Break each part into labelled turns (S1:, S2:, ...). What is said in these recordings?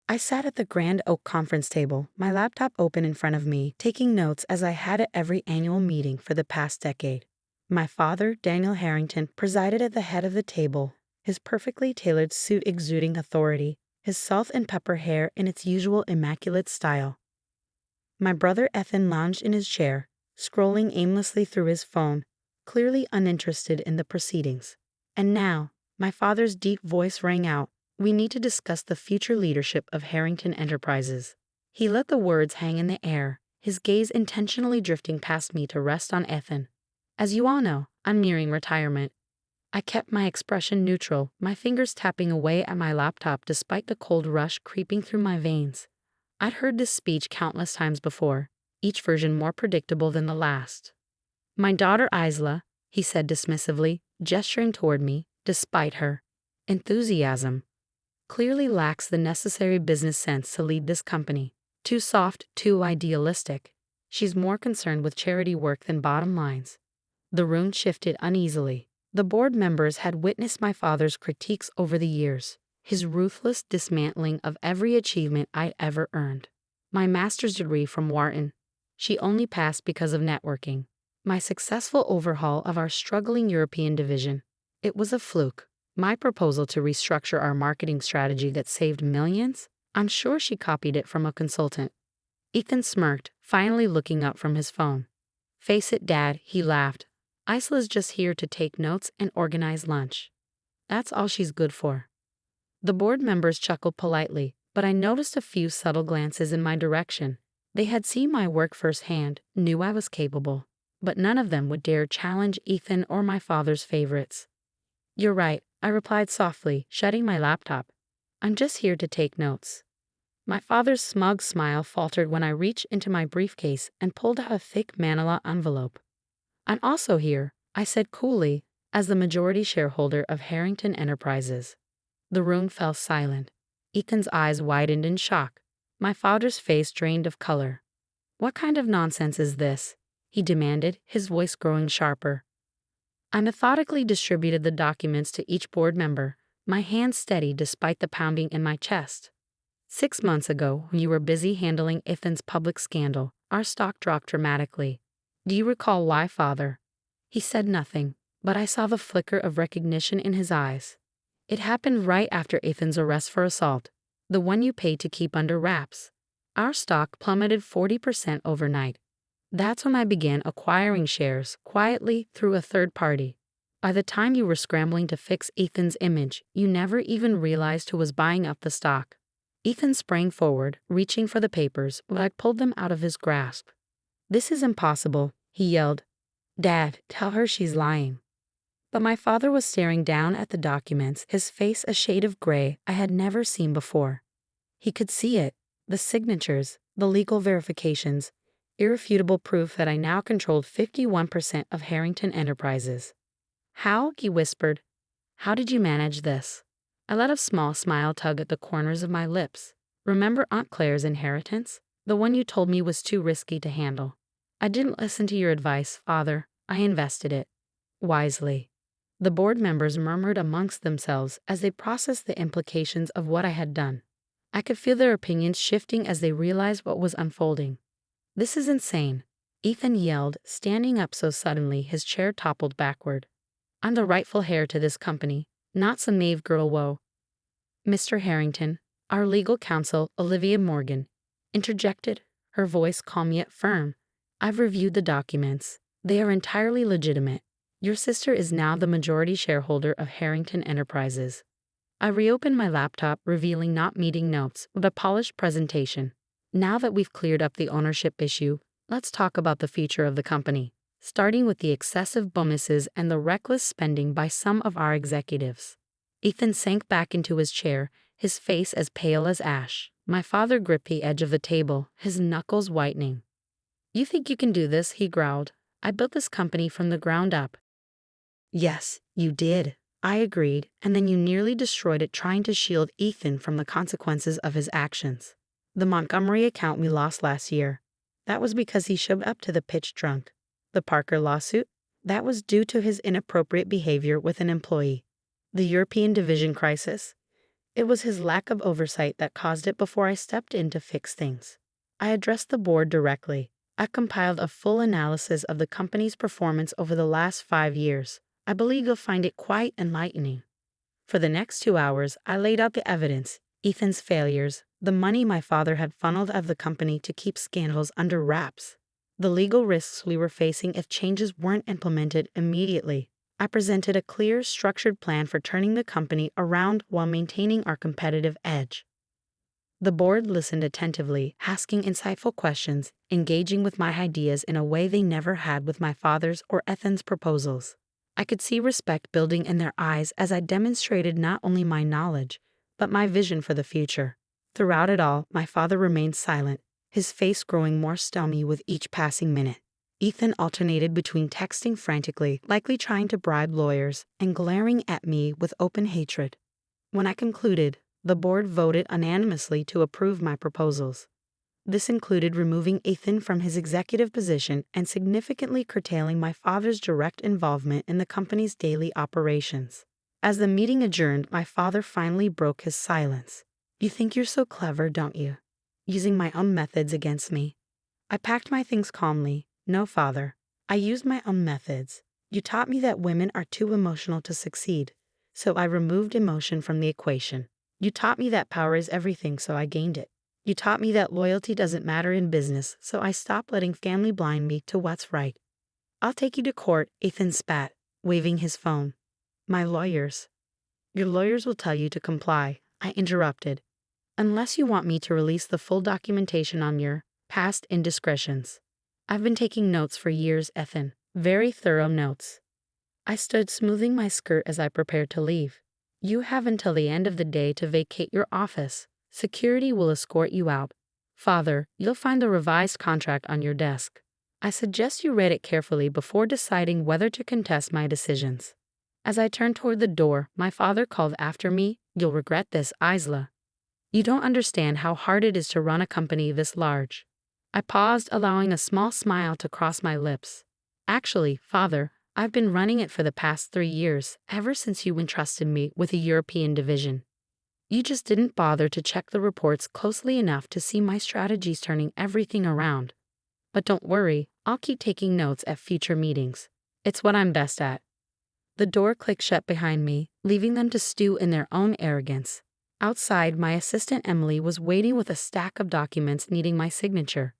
S1: I sat at the grand oak conference table, my laptop open in front of me, taking notes as I had at every annual meeting for the past decade. My father, Daniel Harrington, presided at the head of the table, his perfectly tailored suit exuding authority, his salt and pepper hair in its usual immaculate style. My brother Ethan lounged in his chair, scrolling aimlessly through his phone, clearly uninterested in the proceedings. And now, my father's deep voice rang out, "We need to discuss the future leadership of Harrington Enterprises." He let the words hang in the air, his gaze intentionally drifting past me to rest on Ethan. As you all know, I'm nearing retirement. I kept my expression neutral, my fingers tapping away at my laptop despite the cold rush creeping through my veins. I'd heard this speech countless times before, each version more predictable than the last. "My daughter Isla," he said dismissively, gesturing toward me, despite her enthusiasm, "clearly lacks the necessary business sense to lead this company. Too soft, too idealistic. She's more concerned with charity work than bottom lines." The room shifted uneasily. The board members had witnessed my father's critiques over the years, his ruthless dismantling of every achievement I'd ever earned. My master's degree from Wharton. She only passed because of networking. My successful overhaul of our struggling European division. It was a fluke. My proposal to restructure our marketing strategy that saved millions? I'm sure she copied it from a consultant. Ethan smirked, finally looking up from his phone. "Face it, Dad," he laughed. "Isla's just here to take notes and organize lunch. That's all she's good for." The board members chuckled politely, but I noticed a few subtle glances in my direction. They had seen my work firsthand, knew I was capable, but none of them would dare challenge Ethan or my father's favorites. "You're right," I replied softly, shutting my laptop. "I'm just here to take notes." My father's smug smile faltered when I reached into my briefcase and pulled out a thick manila envelope. "I'm also here," I said coolly, "as the majority shareholder of Harrington Enterprises." The room fell silent. Ethan's eyes widened in shock. My father's face drained of color. "What kind of nonsense is this?" he demanded, his voice growing sharper. I methodically distributed the documents to each board member, my hands steady despite the pounding in my chest. "6 months ago, when you were busy handling Ethan's public scandal, our stock dropped dramatically. Do you recall why, Father?" He said nothing, but I saw the flicker of recognition in his eyes. "It happened right after Ethan's arrest for assault, the one you paid to keep under wraps. Our stock plummeted 40% overnight. That's when I began acquiring shares quietly through a third party. By the time you were scrambling to fix Ethan's image, you never even realized who was buying up the stock." Ethan sprang forward, reaching for the papers, but I pulled them out of his grasp. "This is impossible," he yelled. "Dad, tell her she's lying." But my father was staring down at the documents, his face a shade of gray I had never seen before. He could see it, the signatures, the legal verifications, irrefutable proof that I now controlled 51% of Harrington Enterprises. "How?" he whispered. "How did you manage this?" I let a small smile tug at the corners of my lips. "Remember Aunt Claire's inheritance? The one you told me was too risky to handle. I didn't listen to your advice, Father. I invested it. Wisely." The board members murmured amongst themselves as they processed the implications of what I had done. I could feel their opinions shifting as they realized what was unfolding. "This is insane," Ethan yelled, standing up so suddenly his chair toppled backward. "I'm the rightful heir to this company, not some naive girl woe." "Mr. Harrington," our legal counsel, Olivia Morgan, interjected, her voice calm yet firm. "I've reviewed the documents. They are entirely legitimate. Your sister is now the majority shareholder of Harrington Enterprises." I reopened my laptop, revealing not meeting notes, but a polished presentation. "Now that we've cleared up the ownership issue, let's talk about the future of the company, starting with the excessive bonuses and the reckless spending by some of our executives." Ethan sank back into his chair, his face as pale as ash. My father gripped the edge of the table, his knuckles whitening. "You think you can do this?" he growled. "I built this company from the ground up." "Yes, you did," I agreed, "and then you nearly destroyed it trying to shield Ethan from the consequences of his actions. The Montgomery account we lost last year, that was because he showed up to the pitch drunk. The Parker lawsuit, that was due to his inappropriate behavior with an employee. The European division crisis, It was his lack of oversight that caused it before I stepped in to fix things. I addressed the board directly. I compiled a full analysis of the company's performance over the last 5 years. I believe you'll find it quite enlightening. For the next 2 hours, I laid out the evidence, Ethan's failures, the money my father had funneled out of the company to keep scandals under wraps, the legal risks we were facing if changes weren't implemented immediately. I presented a clear, structured plan for turning the company around while maintaining our competitive edge. The board listened attentively, asking insightful questions, engaging with my ideas in a way they never had with my father's or Ethan's proposals. I could see respect building in their eyes as I demonstrated not only my knowledge, but my vision for the future. Throughout it all, my father remained silent, his face growing more stony with each passing minute. Ethan alternated between texting frantically, likely trying to bribe lawyers, and glaring at me with open hatred. When I concluded, the board voted unanimously to approve my proposals. This included removing Ethan from his executive position and significantly curtailing my father's direct involvement in the company's daily operations. As the meeting adjourned, my father finally broke his silence. "You think you're so clever, don't you? Using my own methods against me." I packed my things calmly. "No, father. I used my own methods. You taught me that women are too emotional to succeed, so I removed emotion from the equation. You taught me that power is everything, so I gained it. You taught me that loyalty doesn't matter in business, so I stopped letting family blind me to what's right." "I'll take you to court," Ethan spat, waving his phone. "My lawyers." "Your lawyers will tell you to comply," I interrupted. "Unless you want me to release the full documentation on your past indiscretions." "I've been taking notes for years, Ethan. Very thorough notes." I stood smoothing my skirt as I prepared to leave. "You have until the end of the day to vacate your office. Security will escort you out. Father, you'll find the revised contract on your desk. I suggest you read it carefully before deciding whether to contest my decisions." As I turned toward the door, my father called after me, "You'll regret this, Isla. You don't understand how hard it is to run a company this large." I paused, allowing a small smile to cross my lips. "Actually, father, I've been running it for the past 3 years, ever since you entrusted me with a European division. You just didn't bother to check the reports closely enough to see my strategies turning everything around. But don't worry, I'll keep taking notes at future meetings. It's what I'm best at." The door clicked shut behind me, leaving them to stew in their own arrogance. Outside, my assistant Emily was waiting with a stack of documents needing my signature.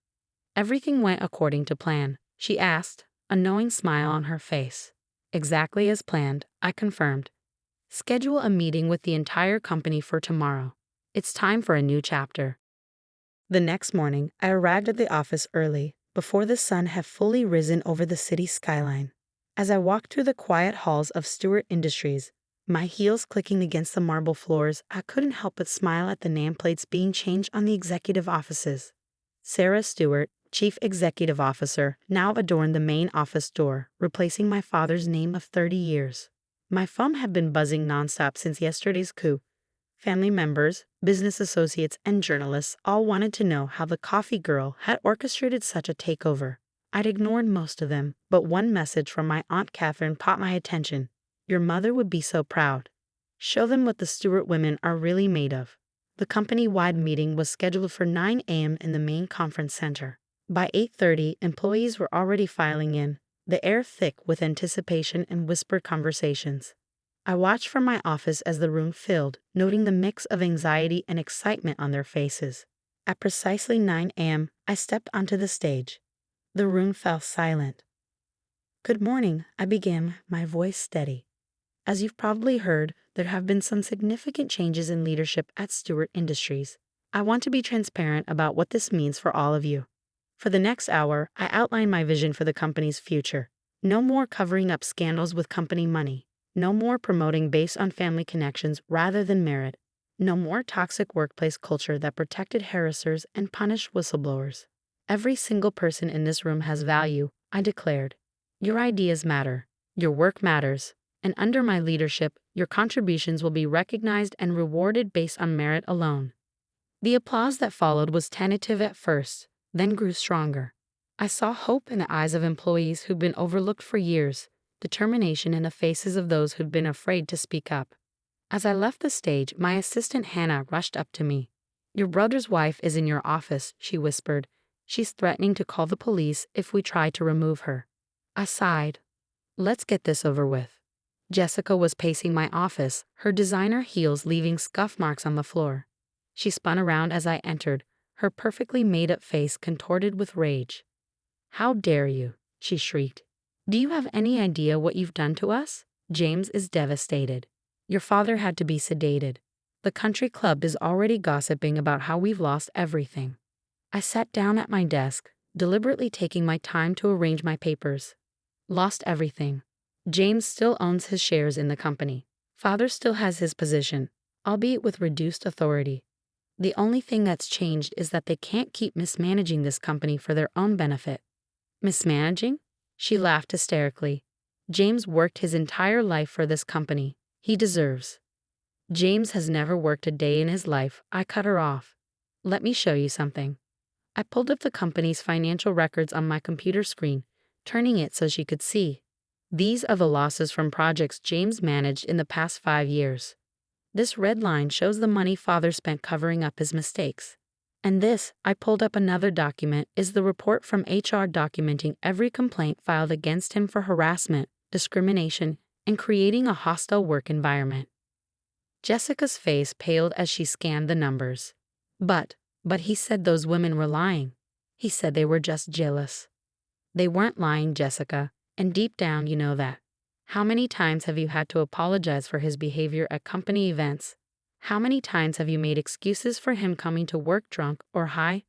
S1: "Everything went according to plan?" she asked, a knowing smile on her face. "Exactly as planned," I confirmed. "Schedule a meeting with the entire company for tomorrow. It's time for a new chapter." The next morning, I arrived at the office early, before the sun had fully risen over the city skyline. As I walked through the quiet halls of Stewart Industries, my heels clicking against the marble floors, I couldn't help but smile at the nameplates being changed on the executive offices. Sarah Stewart, Chief Executive Officer, now adorned the main office door, replacing my father's name of 30 years. My phone had been buzzing nonstop since yesterday's coup. Family members, business associates, and journalists all wanted to know how the coffee girl had orchestrated such a takeover. I'd ignored most of them, but one message from my Aunt Catherine caught my attention. "Your mother would be so proud. Show them what the Stewart women are really made of." The company-wide meeting was scheduled for 9 a.m. in the main conference center. By 8:30, employees were already filing in, the air thick with anticipation and whispered conversations. I watched from my office as the room filled, noting the mix of anxiety and excitement on their faces. At precisely 9 a.m., I stepped onto the stage. The room fell silent. "Good morning," I began, my voice steady. "As you've probably heard, there have been some significant changes in leadership at Stewart Industries. I want to be transparent about what this means for all of you." For the next hour, I outlined my vision for the company's future. No more covering up scandals with company money. No more promoting based on family connections rather than merit. No more toxic workplace culture that protected harassers and punished whistleblowers. "Every single person in this room has value," I declared. "Your ideas matter. Your work matters. And under my leadership, your contributions will be recognized and rewarded based on merit alone." The applause that followed was tentative at first, then grew stronger. I saw hope in the eyes of employees who'd been overlooked for years, determination in the faces of those who'd been afraid to speak up. As I left the stage, my assistant Hannah rushed up to me. "Your brother's wife is in your office," she whispered. "She's threatening to call the police if we try to remove her." I sighed. Let's get this over with. Jessica was pacing my office, her designer heels leaving scuff marks on the floor. She spun around as I entered, her perfectly made-up face contorted with rage. "How dare you?" she shrieked. "Do you have any idea what you've done to us? James is devastated. Your father had to be sedated. The country club is already gossiping about how we've lost everything." I sat down at my desk, deliberately taking my time to arrange my papers. Lost everything. James still owns his shares in the company. Father still has his position, albeit with reduced authority. The only thing that's changed is that they can't keep mismanaging this company for their own benefit. Mismanaging? She laughed hysterically. James worked his entire life for this company. He deserves. James has never worked a day in his life. I cut her off. "Let me show you something." I pulled up the company's financial records on my computer screen, turning it so she could see. These are the losses from projects James managed in the past 5 years. This red line shows the money father spent covering up his mistakes. And this, I pulled up another document, is the report from HR documenting every complaint filed against him for harassment, discrimination, and creating a hostile work environment. Jessica's face paled as she scanned the numbers. But he said those women were lying. He said they were just jealous. They weren't lying, Jessica, and deep down you know that. How many times have you had to apologize for his behavior at company events? How many times have you made excuses for him coming to work drunk or high?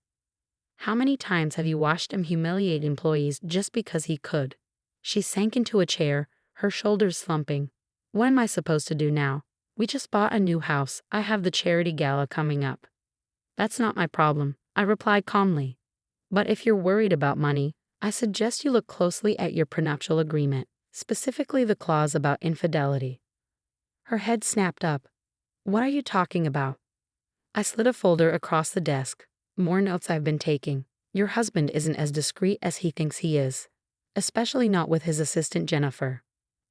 S1: How many times have you watched him humiliate employees just because he could? She sank into a chair, her shoulders slumping. What am I supposed to do now? We just bought a new house. I have the charity gala coming up. That's not my problem, I replied calmly. But if you're worried about money, I suggest you look closely at your prenuptial agreement, specifically the clause about infidelity. Her head snapped up. What are you talking about? I slid a folder across the desk. More notes I've been taking. Your husband isn't as discreet as he thinks he is. Especially not with his assistant Jennifer.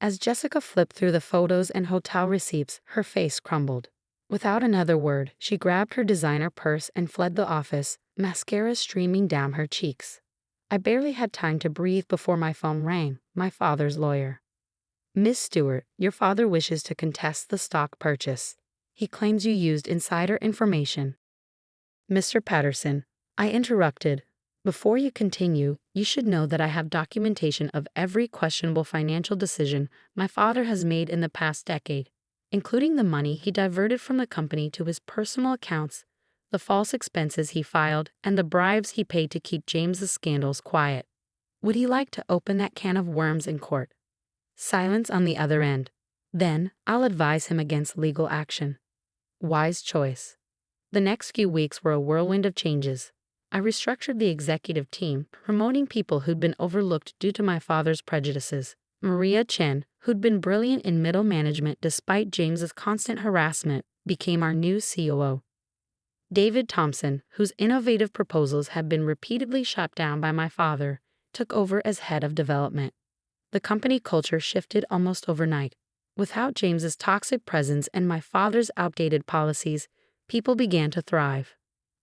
S1: As Jessica flipped through the photos and hotel receipts, her face crumbled. Without another word, she grabbed her designer purse and fled the office, mascara streaming down her cheeks. I barely had time to breathe before my phone rang, my father's lawyer. "Miss Stewart, your father wishes to contest the stock purchase. He claims you used insider information." "Mr. Patterson," I interrupted, "before you continue, you should know that I have documentation of every questionable financial decision my father has made in the past decade, including the money he diverted from the company to his personal accounts, the false expenses he filed, and the bribes he paid to keep James's scandals quiet. Would he like to open that can of worms in court?" Silence on the other end. "Then, I'll advise him against legal action." Wise choice. The next few weeks were a whirlwind of changes. I restructured the executive team, promoting people who'd been overlooked due to my father's prejudices. Maria Chen, who'd been brilliant in middle management despite James's constant harassment, became our new COO. David Thompson, whose innovative proposals had been repeatedly shot down by my father, took over as head of development. The company culture shifted almost overnight. Without James's toxic presence and my father's outdated policies, people began to thrive.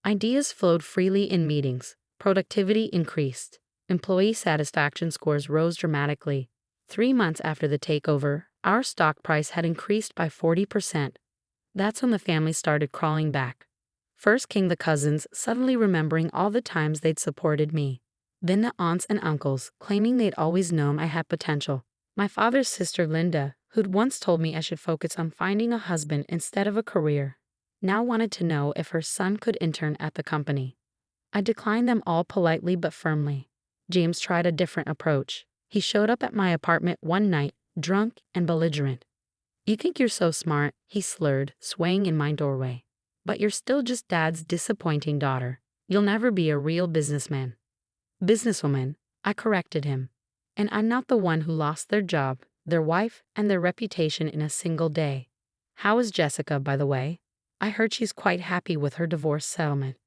S1: Ideas flowed freely in meetings, productivity increased, employee satisfaction scores rose dramatically. 3 months after the takeover, our stock price had increased by 40%. That's when the family started crawling back. First came the cousins, suddenly remembering all the times they'd supported me. Then the aunts and uncles, claiming they'd always known I had potential. My father's sister Linda, who'd once told me I should focus on finding a husband instead of a career, now wanted to know if her son could intern at the company. I declined them all politely but firmly. James tried a different approach. He showed up at my apartment one night, drunk and belligerent. "You think you're so smart," he slurred, swaying in my doorway. "But you're still just Dad's disappointing daughter. You'll never be a real businessman." "Businesswoman," I corrected him. "And I'm not the one who lost their job, their wife, and their reputation in a single day. How is Jessica, by the way? I heard she's quite happy with her divorce settlement."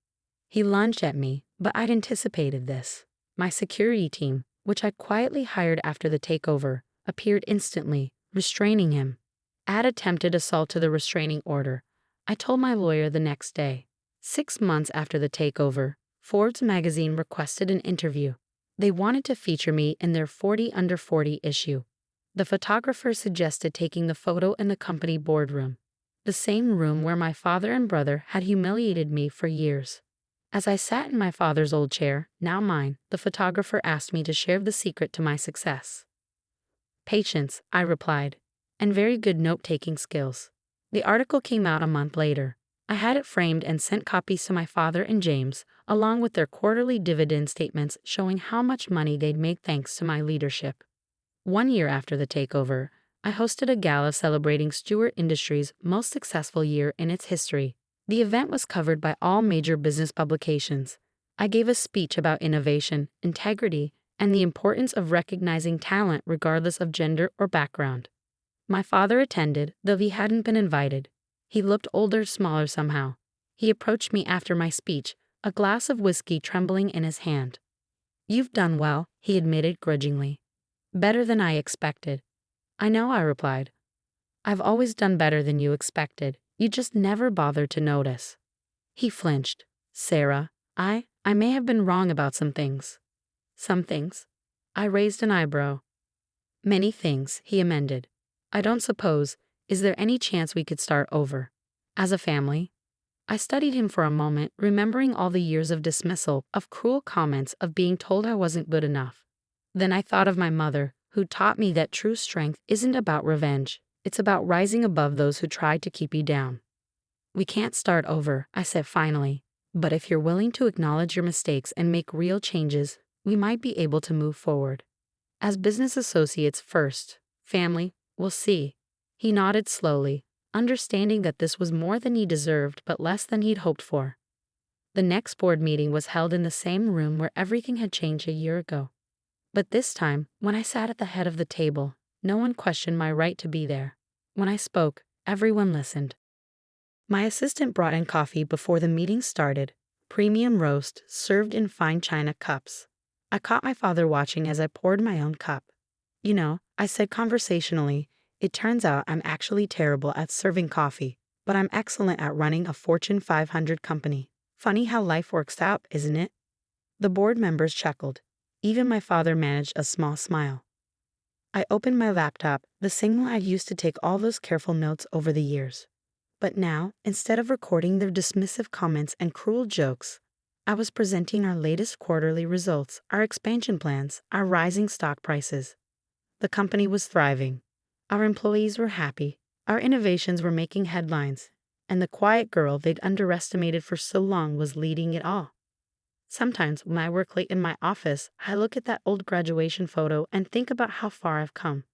S1: He lunged at me, but I'd anticipated this. My security team, which I quietly hired after the takeover, appeared instantly, restraining him. Add attempted assault to the restraining order, I told my lawyer the next day. 6 months after the takeover, Forbes magazine requested an interview. They wanted to feature me in their 40 Under 40 issue. The photographer suggested taking the photo in the company boardroom, the same room where my father and brother had humiliated me for years. As I sat in my father's old chair, now mine, the photographer asked me to share the secret to my success. Patience, I replied, and very good note-taking skills. The article came out a month later. I had it framed and sent copies to my father and James, along with their quarterly dividend statements showing how much money they'd made thanks to my leadership. 1 year after the takeover, I hosted a gala celebrating Stewart Industries' most successful year in its history. The event was covered by all major business publications. I gave a speech about innovation, integrity, and the importance of recognizing talent regardless of gender or background. My father attended, though he hadn't been invited. He looked older, smaller somehow. He approached me after my speech, a glass of whiskey trembling in his hand. "You've done well," he admitted grudgingly. "Better than I expected." "I know," I replied. "I've always done better than you expected. You just never bothered to notice." He flinched. "Sarah, I may have been wrong about some things." "Some things?" I raised an eyebrow. "Many things," he amended. "I don't suppose, is there any chance we could start over? As a family?" I studied him for a moment, remembering all the years of dismissal, of cruel comments, of being told I wasn't good enough. Then I thought of my mother, who taught me that true strength isn't about revenge, it's about rising above those who tried to keep you down. "We can't start over," I said finally, "but if you're willing to acknowledge your mistakes and make real changes, we might be able to move forward. As business associates first, family, we'll see." He nodded slowly, understanding that this was more than he deserved but less than he'd hoped for. The next board meeting was held in the same room where everything had changed a year ago. But this time, when I sat at the head of the table, no one questioned my right to be there. When I spoke, everyone listened. My assistant brought in coffee before the meeting started, premium roast served in fine china cups. I caught my father watching as I poured my own cup. "You know," I said conversationally, "it turns out I'm actually terrible at serving coffee, but I'm excellent at running a Fortune 500 company. Funny how life works out, isn't it?" The board members chuckled. Even my father managed a small smile. I opened my laptop, the same one I used to take all those careful notes over the years. But now, instead of recording their dismissive comments and cruel jokes, I was presenting our latest quarterly results, our expansion plans, our rising stock prices. The company was thriving. Our employees were happy. Our innovations were making headlines. And the quiet girl they'd underestimated for so long was leading it all. Sometimes when I work late in my office, I look at that old graduation photo and think about how far I've come.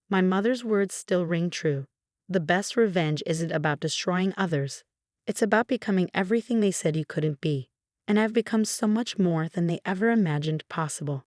S1: My mother's words still ring true. The best revenge isn't about destroying others. It's about becoming everything they said you couldn't be. And I've become so much more than they ever imagined possible.